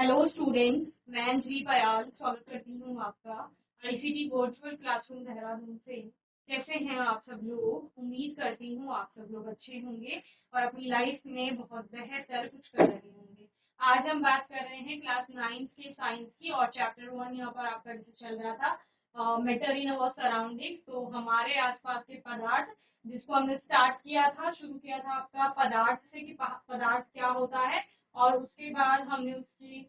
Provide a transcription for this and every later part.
Hello students, मैं अंजलि पयाल स्वागत करती हूँ आपका आईसीटी वर्चुअल क्लासरूम देहरादून से। कैसे हैं आप सब लोग? उम्मीद करती हूँ आप सब लोग अच्छे होंगे और अपनी लाइफ में बहुत बेहतर कुछ कर रहे होंगे। आज हम बात कर रहे हैं क्लास 9 के साइंस की और चैप्टर 1 यहाँ पर आपका जैसे चल रहा था मैटर इन अवर सराउंडिंग। तो हमारे आसपास के पदार्थ जिसको हमने स्टार्ट किया था, शुरू किया था आपका पदार्थ से कि पदार्थ क्या होता है, और उसके बाद हमने उसकी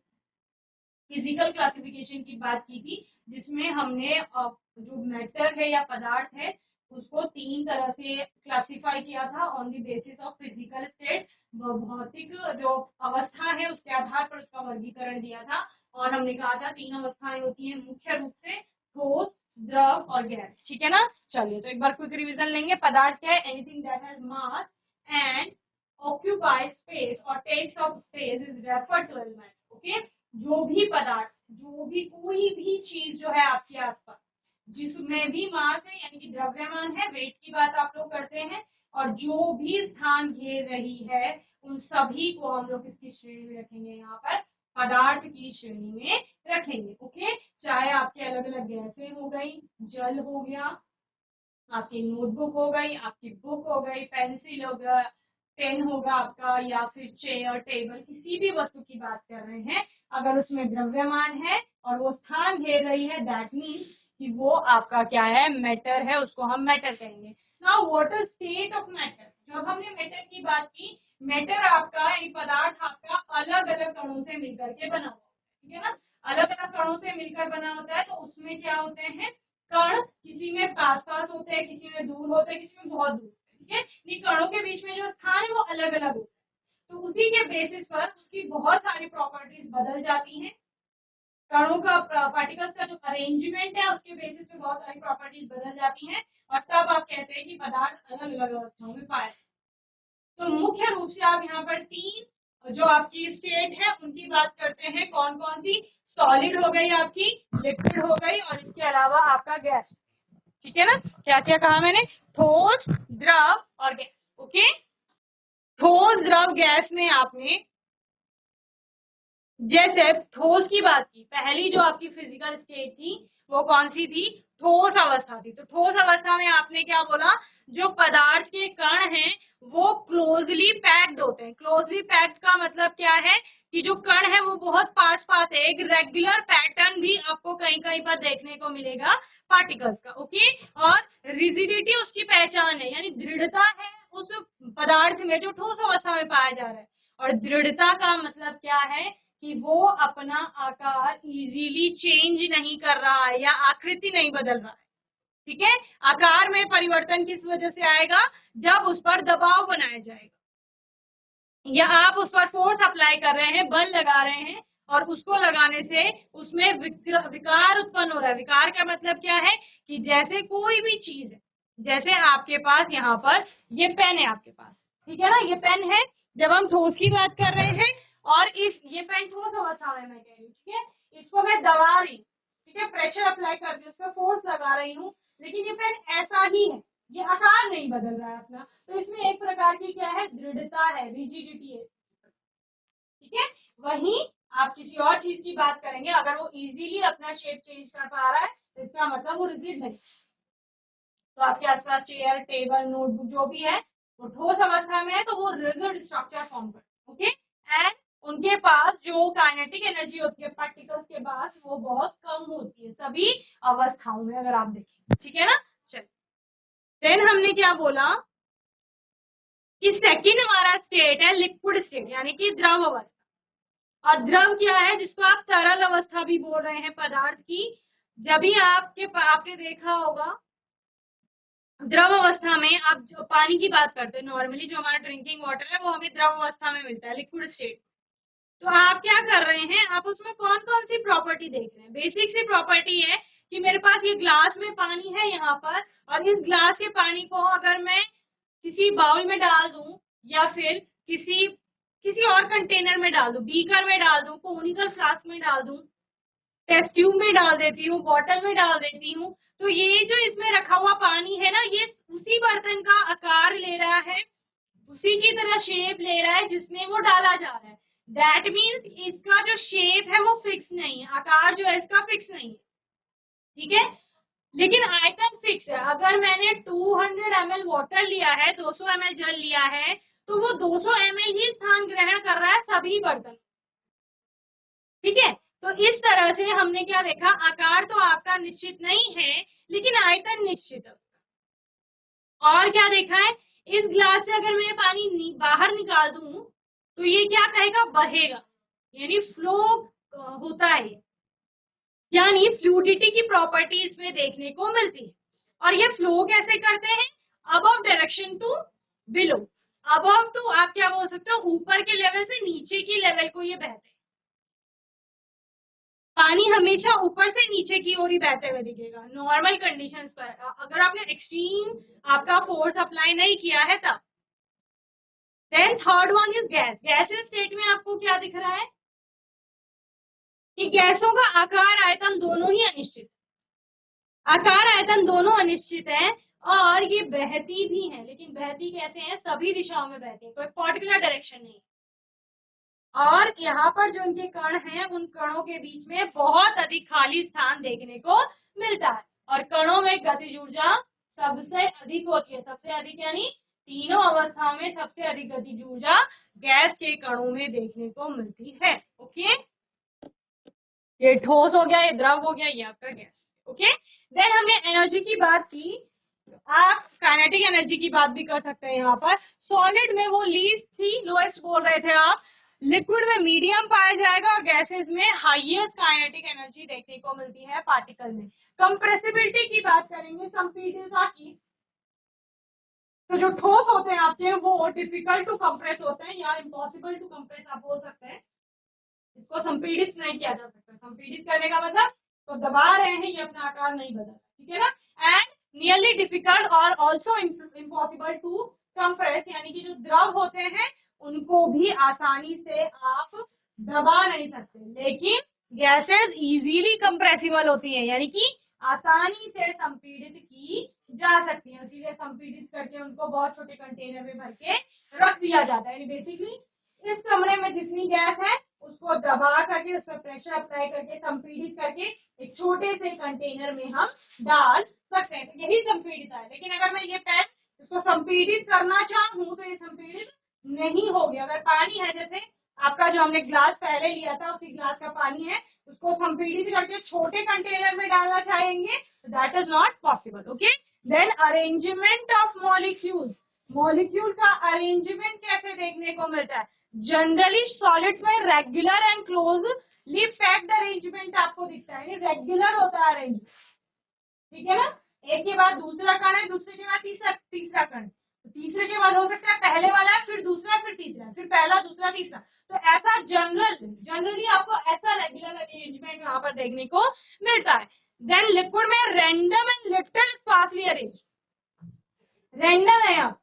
फिजिकल क्लासिफिकेशन की बात की थी, जिसमें हमने जो मैटर है या पदार्थ है उसको 3 तरह से क्लासिफाई किया था on the basis of physical state. भौतिक जो अवस्था है उसके आधार पर उसका वर्गीकरण दिया था और हमने कहा था 3 अवस्थाएं होती हैं मुख्य रूप से, ठोस, द्रव और गैस। ठीक है ना? चलिए तो एक बार क्विक रिवीजन लेंगे। पदार्थ क्या है? Anything that has mass and occupies space or takes up space is referred to as matter. Okay, जो भी पदार्थ, जो भी कोई भी चीज जो है आपके आसपास जिसमें भी मास है यानी कि द्रव्यमान है, वेट की बात आप लोग करते हैं, और जो भी स्थान घेर रही है उन सभी को हम लोग किसकी श्रेणी में रखेंगे? यहाँ पर पदार्थ की श्रेणी में रखेंगे। ओके, चाहे आपके अलग अलग गैसें हो गई, जल हो गया, आपकी नोटबुक हो गई, आपकी बुक हो गई, पेंसिल हो गया, पेन होगा आपका, या फिर चेयर, टेबल, किसी भी वस्तु की बात कर रहे हैं, अगर उसमें द्रव्यमान है और वो स्थान घेर रही है, दैट मीन्स कि वो आपका क्या है? मैटर है, उसको हम मैटर कहेंगे। Now what is state of matter? जब हमने मैटर की बात की, मैटर आपका ये पदार्थ आपका अलग अलग कणों से मिलकर के बना हुआ है। ठीक है ना? अलग अलग कणों से मिलकर बना होता है, तो उसमें क्या होते हैं? कण किसी में पास पास होते हैं, किसी में दूर होते हैं, किसी में बहुत दूर। ठीक है, ये कणों के बीच में जो स्थान है वो अलग अलग होता है, तो उसी के बेसिस पर उसकी बहुत सारी प्रॉपर्टीज बदल जाती हैं। कणों का, पार्टिकल्स का जो अरेंजमेंट है उसके बेसिस पे बहुत सारी प्रॉपर्टीज बदल जाती हैं, और तब आप कहते हैं कि पदार्थ अलग अलग अवस्थाओं में पाए। तो मुख्य रूप से आप यहाँ पर 3 जो आपकी स्टेट है उनकी बात करते हैं। कौन कौन सी? सॉलिड हो गई आपकी, लिक्विड हो गई, और इसके अलावा आपका गैस। ठीक है ना? क्या क्या कहा मैंने? ठोस, द्रव और गैस। ओके, ठोस, द्रव, गैस में आपने जैसे ठोस की बात की, पहली जो आपकी फिजिकल स्टेट थी वो कौन सी थी? ठोस अवस्था थी। तो ठोस अवस्था में आपने क्या बोला? जो पदार्थ के कण हैं वो क्लोजली पैक्ड होते हैं। क्लोजली पैक्ड का मतलब क्या है? कि जो कण है वो बहुत पास पास है। एक रेगुलर पैटर्न भी आपको कहीं कहीं पर देखने को मिलेगा पार्टिकल्स का। ओके, और रिजिडिटी उसकी पहचान है, यानी दृढ़ता है उस पदार्थ में जो ठोस अवस्था में पाया जा रहा है। और दृढ़ता का मतलब क्या है? कि वो अपना आकार इजीली चेंज नहीं कर रहा है या आकृति नहीं बदल रहा है। ठीक है, आकार में परिवर्तन किस वजह से आएगा? जब उस पर दबाव बनाया जाएगा या आप उस पर फोर्स अप्लाई कर रहे हैं, बल लगा रहे हैं, और उसको लगाने से उसमें विकार उत्पन्न हो रहा है। विकार का मतलब क्या है? कि जैसे कोई भी चीज है, जैसे आपके पास यहाँ पर ये पेन है आपके पास, ठीक है ना? ये पेन है, जब हम ठोस की बात कर रहे हैं, और ये पेन ठोस अवस्था में मैं कह रही हूँ, ठीक है, इसको मैं दबा रही हूँ, ठीक है, प्रेशर अप्लाई कर रही हूँ, उस पर फोर्स लगा रही हूँ, लेकिन ये पेन ऐसा ही है, ये आकार नहीं बदल रहा है अपना। तो इसमें एक प्रकार की क्या है? दृढ़ता है, रिजिडिटी है। ठीक है, वहीं आप किसी और चीज की बात करेंगे, अगर वो इजीली अपना शेप चेंज कर पा रहा है तो इसका मतलब वो रिजिड नहीं। तो आपके आसपास चेयर, टेबल, नोटबुक जो भी है वो ठोस अवस्था में है, तो वो रिजिड स्ट्रक्चर फॉर्म करते हैं। ओके, एंड उनके पास जो काइनेटिक एनर्जी होती है पार्टिकल्स के पास वो बहुत कम होती है सभी अवस्थाओं में, अगर आप देखें। ठीक है ना? चलिए, देन हमने क्या बोला कि सेकंड हमारा स्टेट है लिक्विड स्टेट, यानी कि द्रव अवस्था। और द्रव क्या है? जिसको आप तरल अवस्था भी बोल रहे हैं पदार्थ की। जब भी आपने देखा होगा द्रव अवस्था में, आप जो पानी की बात करते हैं, नॉर्मली जो हमारा ड्रिंकिंग वाटर है वो हमें द्रव अवस्था में मिलता है, लिक्विड स्टेट। तो आप क्या कर रहे हैं? आप उसमें कौन कौन सी प्रॉपर्टी देख रहे हैं? बेसिक सी प्रॉपर्टी है कि मेरे पास ये ग्लास में पानी है यहाँ पर, और इस ग्लास के पानी को अगर मैं किसी बाउल में डाल दूं या फिर किसी किसी और कंटेनर में डाल दूं, बीकर में डाल दूं, कोनिकल फ्लास्क में डाल दूं, टेस्ट ट्यूब में डाल देती हूँ, बॉटल में डाल देती हूँ, तो ये जो इसमें रखा हुआ पानी है ना, ये उसी बर्तन का आकार ले रहा है, उसी की तरह शेप ले रहा है जिसमें वो डाला जा रहा है। दैट मीन्स इसका जो शेप है वो फिक्स नहीं है, आकार जो है इसका फिक्स नहीं है, ठीक है, लेकिन आयतन फिक्स है। अगर मैंने 200 ml वाटर लिया है, 200 ml जल लिया है, तो वो 200 ml ही स्थान ग्रहण कर रहा है सभी बर्तन, ठीक है। तो इस तरह से हमने क्या देखा, आकार तो आपका निश्चित नहीं है लेकिन आयतन निश्चित है। और क्या देखा है, इस ग्लास से अगर मैं पानी बाहर निकाल दूं तो ये क्या कहेगा, बहेगा, यानी फ्लो होता है, यानी फ्लूइडिटी की प्रॉपर्टी इसमें देखने को मिलती है। और ये फ्लो कैसे करते हैं, above direction to below. Above to आप क्या बोल सकते हो, ऊपर के लेवल से नीचे की लेवल को ये बहते हैं। पानी हमेशा ऊपर से नीचे की ओर ही बहते हुए दिखेगा नॉर्मल कंडीशंस पर। अगर आपने एक्सट्रीम आपका फोर्स अप्लाई नहीं किया है तब। Then third one is gas. Gases state में आपको क्या दिख रहा है कि गैसों का आकार आयतन दोनों ही अनिश्चित, आकार आयतन दोनों अनिश्चित है और ये बहती भी है, लेकिन बहती कैसे है, सभी दिशाओं में बहती है, कोई पर्टिकुलर डायरेक्शन नहीं। और यहाँ पर जो इनके कण हैं उन कणों के बीच में बहुत अधिक खाली स्थान देखने को मिलता है। और कणों में गतिज ऊर्जा सबसे अधिक होती है, सबसे अधिक यानी तीनों अवस्थाओं में सबसे अधिक गतिज ऊर्जा गैस के कणों में देखने को मिलती है। ओके, ये ठोस हो गया, ये द्रव हो गया, ये आपका गैस। ओके, देन हमने एनर्जी की बात की, आप काइनेटिक एनर्जी की बात भी कर सकते हैं। यहाँ पर सॉलिड में वो लीस्ट थी, लोएस्ट बोल रहे थे आप, लिक्विड में मीडियम पाया जाएगा और गैसेस में हाईएस्ट काइनेटिक एनर्जी देखने को मिलती है पार्टिकल में। कंप्रेसिबिलिटी की बात करेंगे, संपीडितता की, तो जो ठोस होते हैं आपके वो डिफिकल्ट टू कंप्रेस होते हैं या इम्पॉसिबल टू कंप्रेस आप बोल सकते हैं, इसको संपीड़ित नहीं किया जा सकता। संपीड़ित करने का मतलब तो दबा रहे हैं, ये अपना आकार नहीं बदल, ठीक है ना। एंड नियरली डिफिकल्ट और ऑल्सो इम्पॉसिबल टू कंप्रेस, यानी कि जो द्रव होते हैं उनको भी आसानी से आप दबा नहीं सकते, लेकिन गैसेस इजीली कंप्रेसिबल होती हैं, यानी कि आसानी से संपीड़ित की जा सकती है, इसीलिए संपीड़ित करके उनको बहुत छोटे कंटेनर में भर के रख दिया जाता है। बेसिकली इस कमरे में जितनी गैस है उसको दबा करके उस पर प्रेशर अप्लाई करके संपीड़ित करके एक छोटे से कंटेनर में हम डाल सकते हैं, तो यही संपीड़ित है। लेकिन अगर मैं ये पेन इसको संपीड़ित करना चाहूँ तो ये संपीड़ित नहीं होगी। अगर पानी है, जैसे आपका जो हमने ग्लास पहले लिया था उसी ग्लास का पानी है, उसको संपीड़ित करके छोटे कंटेनर में डालना चाहेंगे तो that is not possible. Okay, then arrangement of molecules, molecule का अरेंजमेंट कैसे देखने को मिलता है, जनरली सॉलिड्स में regular and closely packed arrangement आपको दिखता है, रेगुलर होता है अरेंजमेंट, ठीक है ना। एक के बाद दूसरा कण है, दूसरे के बाद तीसरा, तीसरा कण, तो तीसरे के बाद हो सकता है पहले वाला है, फिर दूसरा, फिर तीसरा, फिर पहला, दूसरा, तीसरा, तो ऐसा जनरली आपको ऐसा रेगुलर अरेंजमेंट यहाँ पर देखने को मिलता है। देन लिक्विड में random and little sparsely arrange, random है यहाँ,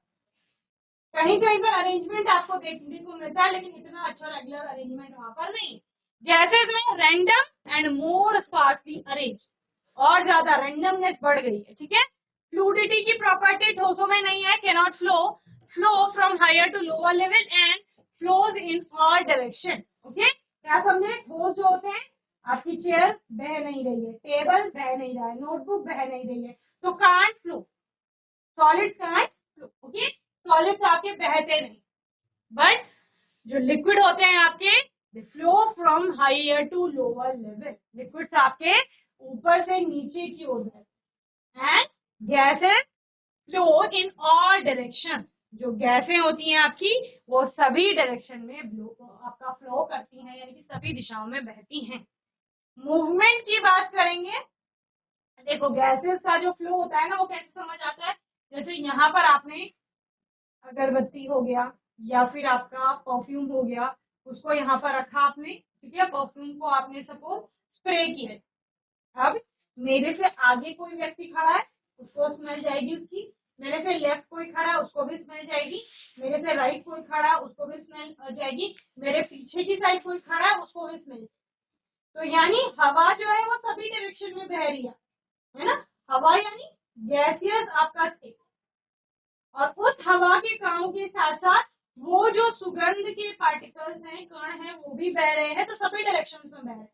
कहीं कहीं पर अरेंजमेंट आपको देखने को मिलता है लेकिन इतना अच्छा रेगुलर अरेंजमेंट वहां पर नहीं। गैसेस में random and more sparsely arrange, और ज्यादा रैंडमनेस बढ़ गई है, ठीक है। फ्लूइडिटी की प्रॉपर्टी ठोसों में नहीं है, can not flow from higher to lower level and flows in all direction. Okay, क्या समझे, ठोस जो होते हैं, आपकी चेयर बह नहीं रही है, टेबल बह नहीं रहा है, नोटबुक बह नहीं रही है, तो can't flow, solid can't flow. Okay, solids आपके बहते नहीं, बट जो लिक्विड होते हैं आपके flow from higher to lower level, liquids आपके ऊपर से नीचे की ओर है, and gases flow in all direction, जो गैसें होती हैं आपकी वो सभी डायरेक्शन में आपका फ्लो करती हैं, यानी कि सभी दिशाओं में बहती हैं। मूवमेंट की बात करेंगे, देखो गैसेस का जो फ्लो होता है ना वो कैसे समझ आता है, जैसे यहाँ पर आपने अगरबत्ती हो गया या फिर आपका परफ्यूम हो गया, उसको यहाँ पर रखा आपने, ठीक है, परफ्यूम को आपने सपोज स्प्रे किया, अब मेरे से आगे कोई व्यक्ति खड़ा है उसको स्मेल जाएगी उसकी, मेरे से लेफ्ट कोई खड़ा है उसको भी स्मेल जाएगी, मेरे से राइट कोई खड़ा है उसको भी स्मेल जाएगी, मेरे पीछे की साइड कोई खड़ा है उसको भी स्मेल। तो यानी हवा जो है वो सभी डायरेक्शन में बह रही है ना, हवा यानी गैसियस आपका स्टेट, और उस हवा के कणों के साथ साथ वो जो सुगंध के पार्टिकल्स हैं, कण हैं, वो भी बह रहे हैं, तो सभी डायरेक्शन में बह रहे हैं।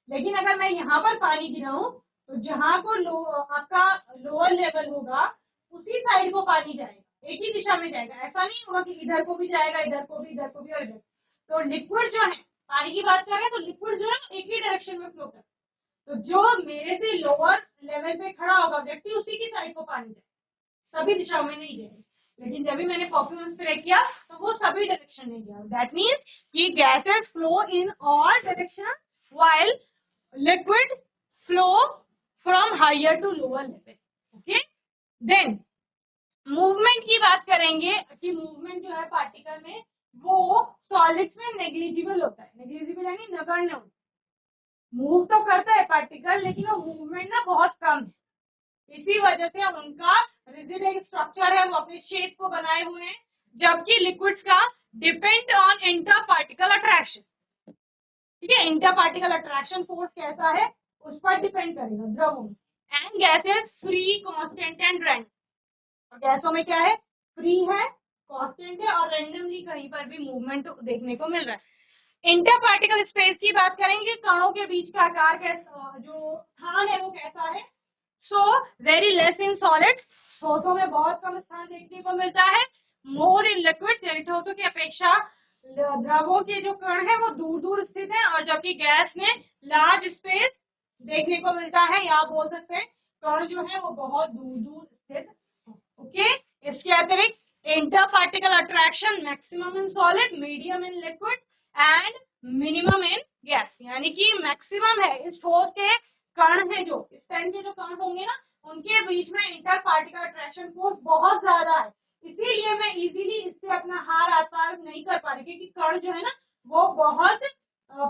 लेकिन अगर मैं यहाँ पर पानी गिराऊं तो जहाँ को आपका लोअर लेवल होगा उसी साइड को पानी जाएगा, एक ही दिशा में जाएगा। ऐसा नहीं होगा कि इधर को भी जाएगा, इधर को भी, इधर को भी और इधर। तो लिक्विड जो है, पानी की बात कर रहे हैं, तो लिक्विड जो है एक ही डायरेक्शन में फ्लो करता है। तो जो मेरे से लोअर लेवल पे खड़ा होगा व्यक्ति, उसी की साइड को पानी जाएगा, सभी दिशाओं में नहीं जाएगा। लेकिन जब भी मैंने परफ्यूम स्प्रे किया तो वो सभी डायरेक्शन में गया। दैट मीन्स कि gases flow in all direction while liquid flow from higher to lower level. Okay, then movement की बात करेंगे कि मूवमेंट जो है पार्टिकल में वो सॉलिड्स में नेग्लिजिबल होता है। नेग्लिजिबल यानी नगण्य होता है। मूव तो करता है पार्टिकल, लेकिन वो मूवमेंट ना बहुत कम है। इसी वजह से उनका रिजिड एक स्ट्रक्चर है, वो अपने शेप को बनाए हुए हैं। जबकि लिक्विड्स का depend on inter particle attraction. ठीक है, इंटर पार्टिकल अट्रैक्शन फोर्स कैसा है उस पर डिपेंड करेगा द्रवों में। And gases free, constant and random. गैसों में क्या है, फ्री है, कांस्टेंट है और रैंडमली कहीं पर भी मूवमेंट देखने को मिल रहा है। इंटर पार्टिकल स्पेस की बात करेंगे, कणों के बीच का आकार कैसा, जो स्थान है वो कैसा है। So very less in solid, ठोसों में बहुत कम स्थान देखने को मिलता है। मोर इन लिक्विड, यानी ठोसों की अपेक्षा द्रवों के जो कण है वो दूर दूर स्थित है, और जबकि गैस में लार्ज स्पेस देखने को मिलता है, या बोल सकते हैं कण जो है वो बहुत दूर दूर स्थित है। ओके, इसके अतिरिक्त inter particle attraction maximum in solid, medium in liquid and minimum in gas. यानी कि मैक्सिमम है इस ठोस के कण है, जो इस पेन के जो कण होंगे ना, उनके बीच में इंटर पार्टिकल अट्रैक्शन फोर्स बहुत ज्यादा है। इसीलिए मैं इजीली इससे अपना हाथ आर पार नहीं कर पा रही, क्योंकि कण जो है ना वो बहुत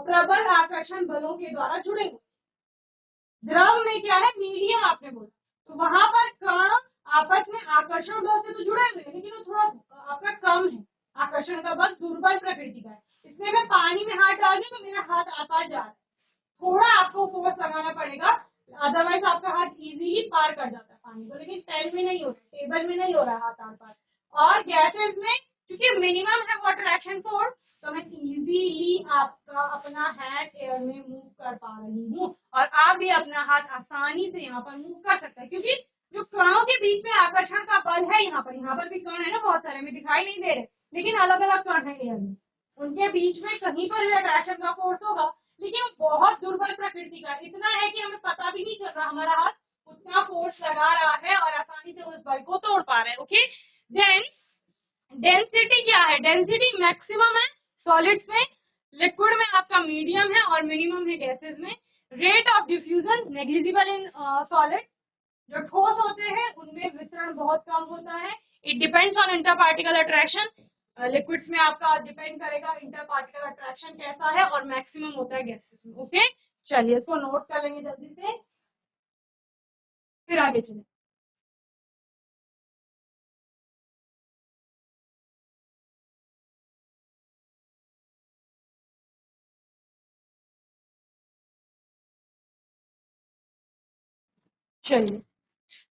प्रबल आकर्षण बलों के द्वारा जुड़े हुए। द्रव में क्या है, मीडियम आपने बोला, तो वहां पर कण आपस में आकर्षण बल से तो जुड़े हुए हैं, लेकिन वो थोड़ा आपका कम है, आकर्षण का बल दुर्बल प्रकृति का है। इसलिए मैं पानी में हाथ डाल दूं तो मेरा हाथ आर पार जा रहा है, थोड़ा आपको फोर्स लगाना पड़ेगा, अदरवाइज आपका हाथ इजीली पार कर जाता है पानी को। लेकिन पेन में नहीं होता, टेबल में नहीं हो रहा हाथ आर पार। और गैसेस में क्योंकि मिनिमम है वाटर एक्शन फोर्स, तो मैं इजीली आपका अपना हैंड एयर में मूव कर पा रही हूँ, और आप भी अपना हाथ आसानी से यहाँ पर मूव कर सकते हैं। क्योंकि जो कणों के बीच में आकर्षण का बल है, यहाँ पर भी कण है ना, बहुत सारे में दिखाई नहीं दे रहे, लेकिन अलग अलग कण है एयर में, उनके बीच में कहीं पर भी अट्रैक्शन का फोर्स होगा, लेकिन वो बहुत दुर्बल प्रकृति का, इतना है कि हमें पता भी नहीं चल रहा हमारा हाथ उतना फोर्स लगा रहा है और आसानी से उस बल को तोड़ पा रहा है। ओके, देन डेंसिटी क्या है, डेंसिटी मैक्सिमम है सॉलिड्स में, लिक्विड में आपका मीडियम है और मिनिमम है गैसेस में। Rate of diffusion negligible in solid, जो ठोस होते हैं उनमें वितरण बहुत कम होता है। It depends on inter particle attraction, liquids में आपका डिपेंड करेगा इंटर पार्टिकल अट्रैक्शन कैसा है, और मैक्सिमम होता है गैसेस में। ओके, चलिए इसको नोट कर लेंगे जल्दी से, फिर आगे चलें। चलिए,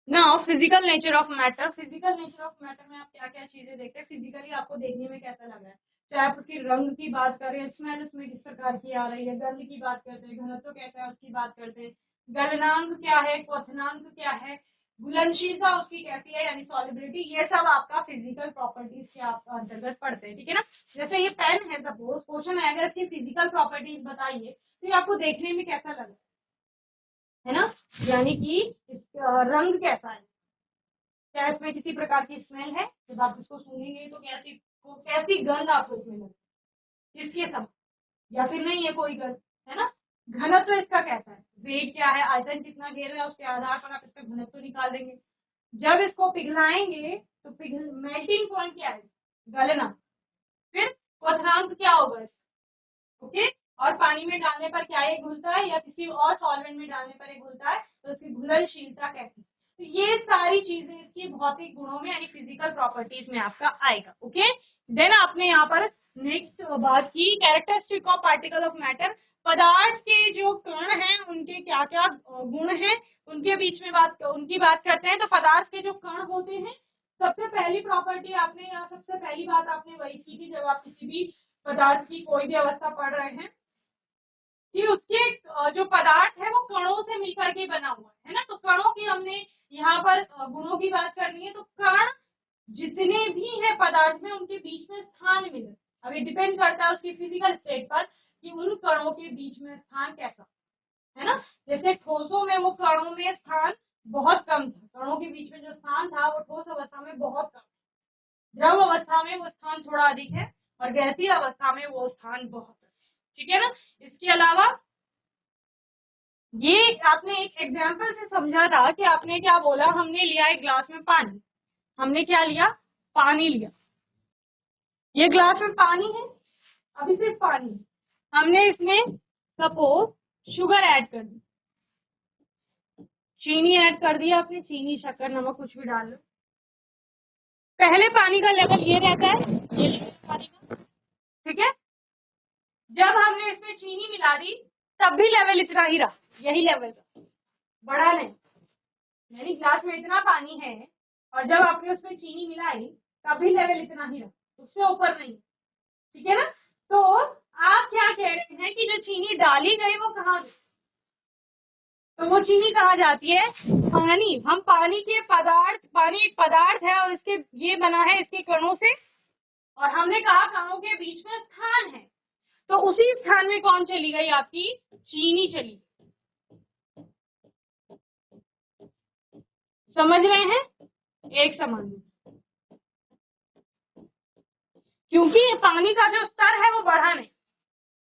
now physical nature of matter. Physical nature of matter में आप क्या क्या चीजें देखते हैं, फिजिकली आपको देखने में कैसा लग रहा है, चाहे आप उसकी रंग की बात करें, स्मेल उसमें किस प्रकार की आ रही है, गंध की बात करते हैं, घनत्व कैसा है उसकी बात करते हैं, गलनांक क्या है, क्वथनांक क्या है, घुलनशीलता उसकी कैसी है यानी सॉलिबिलिटी, ये सब आपका फिजिकल प्रॉपर्टीज के आप अंतर्गत पढ़ते हैं। ठीक है ना, जैसे ये पेन है, सपोज क्वेश्चन आएगा इसकी फिजिकल प्रॉपर्टीज बताइए, तो ये आपको देखने में कैसा लग है ना, यानी कि इसका रंग कैसा है, क्या इसमें किसी प्रकार की स्मेल है, जब आप इसको सूंघेंगे तो कैसी गंध आपको इसमें लगे, किसके सब, या फिर नहीं है कोई गंध, है ना। घनत्व इसका कैसा है, वेट क्या है, आयतन कितना घेर रहा है, उसके आधार पर आप इसका घनत्व निकाल देंगे। जब इसको पिघलाएंगे तो मेल्टिंग पॉइंट क्या है, गलना, फिर क्वथनांक क्या होगा इसका। ओके, और पानी में डालने पर क्या ये घुलता है या किसी और सॉल्वेंट में डालने पर ये घुलता है, तो उसकी घुलनशीलता कैसी। तो ये सारी चीजें इसकी भौतिक गुणों में यानी फिजिकल प्रॉपर्टीज में आपका आएगा। ओके, देन आपने यहाँ पर नेक्स्ट बात की characteristic of particle of matter. पदार्थ के जो कण हैं उनके क्या क्या गुण हैं, उनके बीच में उनकी बात करते हैं। तो पदार्थ के जो कण होते हैं सबसे पहली प्रॉपर्टी आपने यहाँ सबसे पहली बात आपने वही की थी जब आप किसी भी पदार्थ की कोई भी अवस्था पढ़ रहे हैं कि उसके जो पदार्थ है वो कणों से मिलकर के बना हुआ है ना। तो कणों की हमने यहाँ पर गुणों की बात करनी है। तो कण जितने भी है पदार्थ में उनके बीच में स्थान मिले। अब ये डिपेंड करता है उसकी फिजिकल स्टेट पर कि उन कणों के बीच में स्थान कैसा है ना। जैसे ठोसों में वो कणों में स्थान बहुत कम था, कणों के बीच में जो स्थान था वो ठोस अवस्था में बहुत कम, द्रव अवस्था में वो स्थान थोड़ा अधिक है और गैसीय अवस्था में वो स्थान बहुत है। ठीक है ना। इसके अलावा ये आपने एक एग्जाम्पल से समझा था कि आपने क्या बोला, हमने लिया एक ग्लास में पानी, हमने क्या लिया, पानी लिया। ये ग्लास में पानी है, अभी सिर्फ पानी, हमने इसमें सपोज शुगर ऐड कर दी, चीनी ऐड कर दिया आपने, चीनी शक्कर नमक कुछ भी डाल लो। पहले पानी का लेवल ये रहता है, ये पानी का, ठीक है। जब हमने इसमें चीनी मिला दी तब भी लेवल इतना ही रहा, यही लेवल का, बढ़ा नहीं। यानी ग्लास में इतना पानी है और जब आपने उसमें चीनी मिलाई तब भी लेवल इतना ही रहा, उससे ऊपर नहीं। ठीक है ना। तो आप क्या कह रहे हैं कि जो चीनी डाली गई वो कहाँ गई, तो वो चीनी कहाँ जाती है, पानी। हम पानी के पदार्थ, पानी एक पदार्थ है और इसके ये बना है इसके कणों से, और हमने कहा कणों के बीच में स्थान है, तो उसी स्थान में कौन चली गई, आपकी चीनी चली। समझ रहे हैं, एक समान, क्योंकि पानी का जो स्तर है वो बढ़ा नहीं,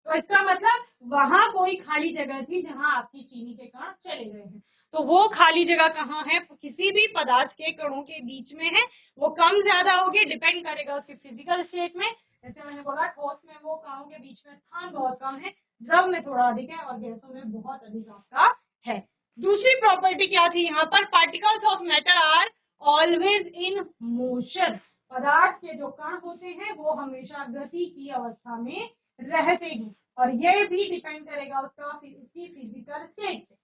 तो इसका मतलब वहां कोई खाली जगह थी जहां आपकी चीनी के कण चले गए हैं। तो वो खाली जगह कहाँ है, किसी भी पदार्थ के कणों के बीच में है। वो कम ज्यादा होगी, डिपेंड करेगा उसके फिजिकल स्टेट में। जैसे मैंने बोला ठोस में वो कणों के बीच में स्थान बहुत कम है, द्रव में थोड़ा अधिक है और गैसों में बहुत अधिक आपका है। दूसरी प्रॉपर्टी क्या थी यहाँ पर, particles of matter are always in motion. पदार्थ के जो कण होते हैं वो हमेशा गति की अवस्था में रहते हैं, और ये भी डिपेंड करेगा उसकी फिजिकल स्टेट पे।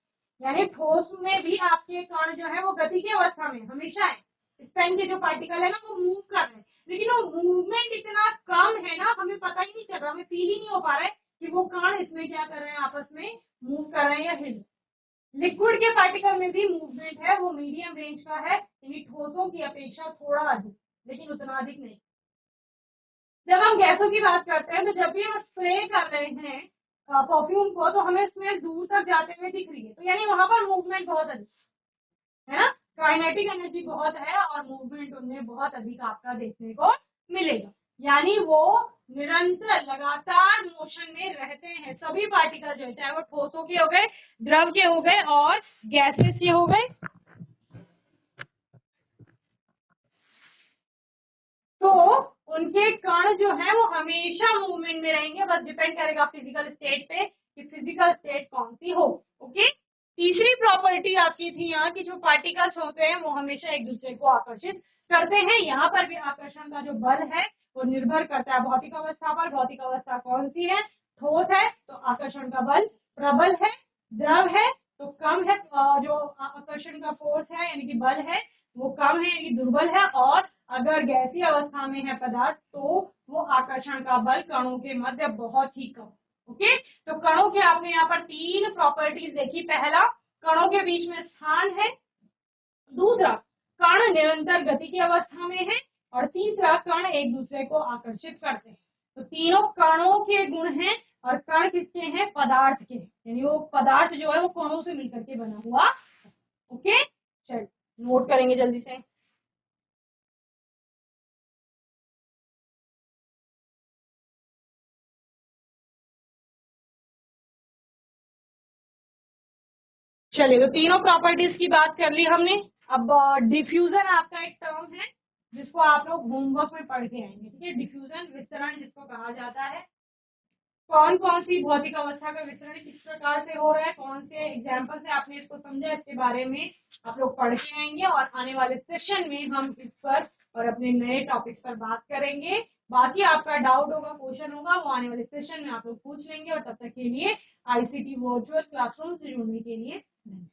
यानी ठोस में भी आपके कण जो है वो गति की अवस्था में हमेशा है। इस पेन के जो पार्टिकल है ना वो मूव कर रहे हैं, लेकिन वो मूवमेंट इतना कम है ना, हमें पता ही नहीं चल रहा, हमें फील ही नहीं हो पा रहा है कि वो कण इसमें क्या कर रहे हैं, आपस में मूव कर रहे हैं या हिल। लिक्विड के पार्टिकल में भी मूवमेंट है, वो मीडियम रेंज का है, यानी ठोसों की अपेक्षा थोड़ा अधिक, लेकिन उतना अधिक नहीं। जब हम गैसों की बात करते हैं तो जब भी हम स्प्रे कर रहे हैं परफ्यूम को, तो हमें स्मेल दूर तक जाते हुए दिख रही है, तो यानी वहां पर मूवमेंट बहुत अधिक है ना, काइनेटिक एनर्जी बहुत है और मूवमेंट उनमें बहुत अधिक आपका देखने को मिलेगा। यानी वो निरंतर लगातार मोशन में रहते हैं सभी पार्टिकल जो है, चाहे वो ठोसों के हो गए, द्रव के हो गए और गैसेस के हो गए। तो उनके कण जो है वो हमेशा मूवमेंट में रहेंगे, बस डिपेंड करेगा फिजिकल स्टेट पे कि फिजिकल स्टेट कौन सी हो। ओके। तीसरी प्रॉपर्टी आपकी थी यहाँ की, जो पार्टिकल्स होते हैं वो हमेशा एक दूसरे को आकर्षित करते हैं। यहाँ पर भी आकर्षण का जो बल है वो निर्भर करता है भौतिक अवस्था पर। भौतिक अवस्था कौन सी है, ठोस है तो आकर्षण का बल प्रबल है, द्रव है तो कम है, जो आकर्षण का फोर्स है यानी कि बल है वो कम है यानी दुर्बल है, और अगर गैसीय अवस्था में है पदार्थ तो वो आकर्षण का बल कणों के मध्य बहुत ही कम। ओके। तो कणों के आपने यहाँ पर तीन प्रॉपर्टीज देखी, पहला कणों के बीच में स्थान है, दूसरा कण निरंतर गति की अवस्था में है, और तीसरा कण एक दूसरे को आकर्षित करते हैं। तो तीनों कणों के गुण हैं, और कण किसके हैं, पदार्थ के, यानी वो पदार्थ जो है वो कणों से मिलकर के बना हुआ। ओके, चल नोट करेंगे जल्दी से। चलिए, तो तीनों प्रॉपर्टीज की बात कर ली हमने। अब डिफ्यूजन आपका एक टर्म है जिसको आप लोग होमवर्क में पढ़ के आएंगे। ठीक है, डिफ्यूजन विस्तरण जिसको कहा जाता है, कौन कौन सी भौतिक अवस्था का वितरण किस प्रकार से हो रहा है, कौन से एग्जाम्पल से आपने इसको समझा, इसके बारे में आप लोग पढ़ के आएंगे, और आने वाले सेशन में हम इस पर और अपने नए टॉपिक्स पर बात करेंगे। बाकी आपका डाउट होगा, क्वेश्चन होगा, वो आने वाले सेशन में आप लोग पूछ लेंगे, और तब तक के लिए आईसीटी वर्चुअल क्लासरूम से जुड़ने के लिए धन्यवाद।